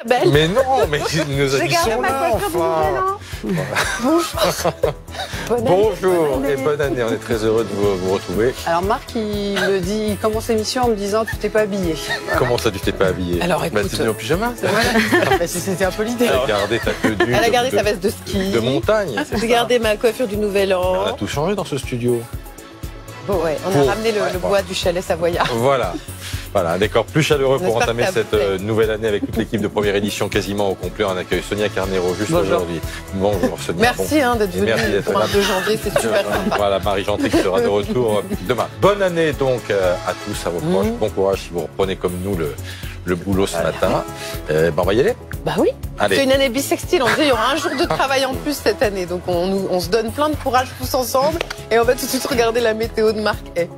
Belle. Mais non, mais nos amis sont là, enfin. Bonjour. Bonjour et bonne année, on est très heureux de vous retrouver. Alors Marc, il me dit, il commence l'émission en me disant tu t'es pas habillé. Voilà. Comment ça, tu t'es pas habillé? Alors écoute, t'es venu en pyjama? C'était un peu l'idée. Elle a gardé ta tenue. Elle a gardé sa veste de ski. De montagne. J'ai gardé ma coiffure du Nouvel An. On a tout changé dans ce studio. Bon, ouais, on a ramené le bois du chalet savoyard. Voilà. Voilà, un décor plus chaleureux pour J'espère entamer que ça cette vous plaît. nouvelle année avec toute l'équipe de première édition quasiment au complet. On accueille Sonia Carnero juste aujourd'hui. Bonjour Sonia. Merci d'être venu merci d'être pour là. un 2 janvier, c'est super sympa. Voilà, Marie Gentry qui sera de retour demain. Bonne année donc à tous, à vos proches. Bon courage si vous reprenez comme nous le boulot ce matin. On va y aller. Bah oui, Allez. c'est une année bissextile. On disait il y aura un jour de travail en plus cette année. Donc on se donne plein de courage tous ensemble. Et on va tout de suite regarder la météo de Marc Hay.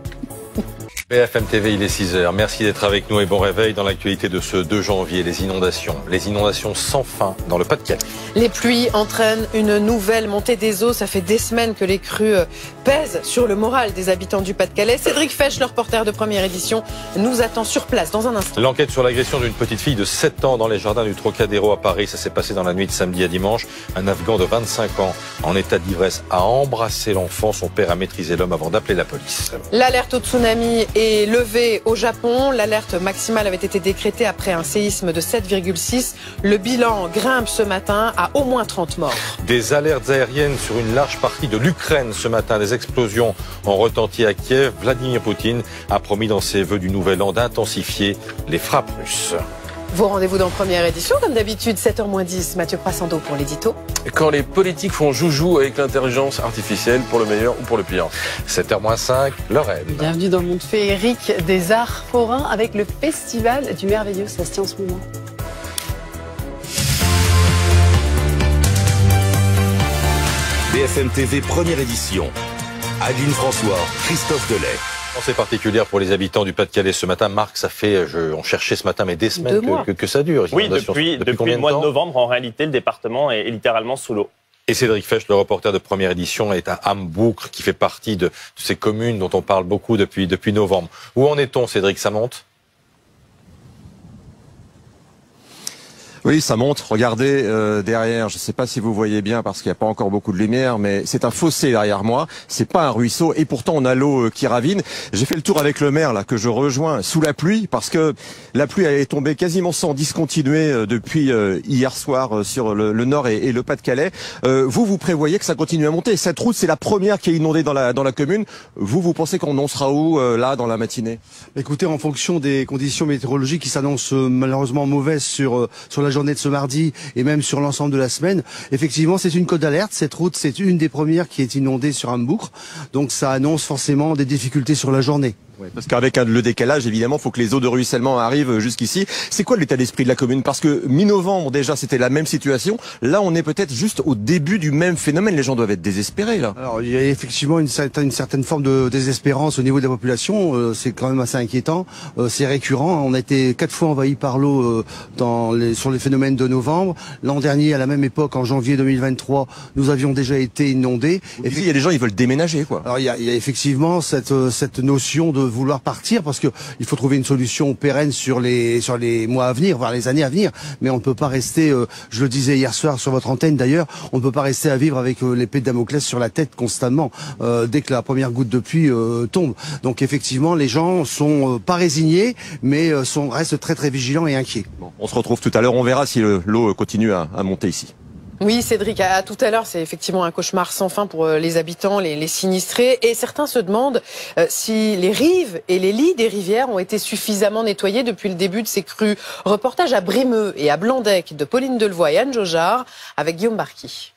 BFM TV, il est 6h. Merci d'être avec nous et bon réveil dans l'actualité de ce 2 janvier. Les inondations sans fin dans le Pas-de-Calais. Les pluies entraînent une nouvelle montée des eaux. Ça fait des semaines que les crues pèsent sur le moral des habitants du Pas-de-Calais. Cédric Fesch, le reporter de première édition, nous attend sur place dans un instant. L'enquête sur l'agression d'une petite fille de 7 ans dans les jardins du Trocadéro à Paris. Ça s'est passé dans la nuit de samedi à dimanche. Un Afghan de 25 ans en état d'ivresse a embrassé l'enfant. Son père a maîtrisé l'homme avant d'appeler la police. L'alerte au tsunami est levée au Japon. L'alerte maximale avait été décrétée après un séisme de 7,6. Le bilan grimpe ce matin à au moins 30 morts. Des alertes aériennes sur une large partie de l'Ukraine ce matin. Des explosions ont retenti à Kiev. Vladimir Poutine a promis dans ses vœux du Nouvel An d'intensifier les frappes russes. Vos rendez-vous dans première édition, comme d'habitude, 7h-10, Mathieu Prassando pour l'édito. Quand les politiques font joujou avec l'intelligence artificielle, pour le meilleur ou pour le pire. 7h-5, Lorraine. Bienvenue dans le monde féerique des arts forains avec le Festival du Merveilleux. Ça se tient en ce moment. BFM TV première édition. Adeline François, Christophe Delay. Pensée particulière pour les habitants du Pas-de-Calais ce matin. Marc, ça fait, on cherchait ce matin, mais des semaines que ça dure. Oui, depuis combien le mois de temps novembre, en réalité, le département est littéralement sous l'eau. Et Cédric Fesch, le reporter de première édition, est à Hambourg, qui fait partie de ces communes dont on parle beaucoup depuis novembre. Où en est-on, Cédric? Ça monte? Oui, ça monte. Regardez derrière, je ne sais pas si vous voyez bien parce qu'il n'y a pas encore beaucoup de lumière, mais c'est un fossé derrière moi. C'est pas un ruisseau et pourtant on a l'eau qui ravine. J'ai fait le tour avec le maire là que je rejoins sous la pluie parce que la pluie est tombée quasiment sans discontinuer depuis hier soir sur le nord et le Pas-de-Calais. Vous prévoyez que ça continue à monter. Cette route, c'est la première qui est inondée dans la commune. Vous pensez qu'on en sera où là dans la matinée? Écoutez, en fonction des conditions météorologiques qui s'annoncent malheureusement mauvaises sur la journée de ce mardi et même sur l'ensemble de la semaine, effectivement c'est une cote d'alerte. Cette route, c'est une des premières qui est inondée sur Hambourg, donc ça annonce forcément des difficultés sur la journée. Ouais, parce qu'avec le décalage, évidemment, il faut que les eaux de ruissellement arrivent jusqu'ici. C'est quoi l'état d'esprit de la commune? Parce que mi-novembre, déjà, c'était la même situation. Là, on est peut-être juste au début du même phénomène. Les gens doivent être désespérés, là. Alors, il y a effectivement une certaine forme de désespérance au niveau de la population. C'est quand même assez inquiétant. C'est récurrent. On a été 4 fois envahis par l'eau sur les phénomènes de novembre. L'an dernier, à la même époque, en janvier 2023, nous avions déjà été inondés. Et puis, il y a des gens, ils veulent déménager, quoi. Alors, il y a effectivement cette notion de vouloir partir parce que il faut trouver une solution pérenne sur les mois à venir, voire les années à venir. Mais on ne peut pas rester, je le disais hier soir sur votre antenne d'ailleurs, on ne peut pas rester à vivre avec l'épée de Damoclès sur la tête constamment dès que la première goutte de pluie tombe. Donc effectivement, les gens sont pas résignés, mais restent très très vigilants et inquiets. Bon, on se retrouve tout à l'heure. On verra si l'eau continue à monter ici. Oui, Cédric, à tout à l'heure, c'est effectivement un cauchemar sans fin pour les habitants, les sinistrés. Et certains se demandent si les rives et les lits des rivières ont été suffisamment nettoyés depuis le début de ces crues. Reportage à Brimeux et à Blandec de Pauline Delevoye et Anne Jaujard avec Guillaume Barqui.